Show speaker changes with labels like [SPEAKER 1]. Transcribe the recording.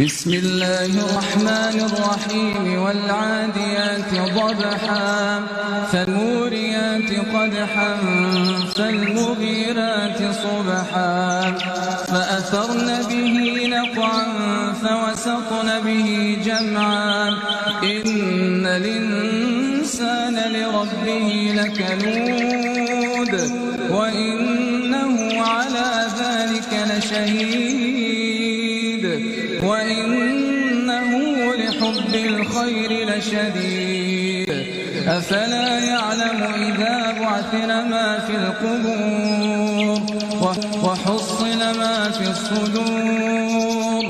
[SPEAKER 1] بسم الله الرحمن الرحيم والعاديات ضبحا فالموريات قدحا فالمغيرات صبحا فأثرن به نقعا فوسطن به جمعا إن الإنسان لربه لكنود وإنه على ذلك لشهيد وإنه لحب الخير لشديد أفلا يعلم إذا بعثر ما في القبور وحصل ما في الصدور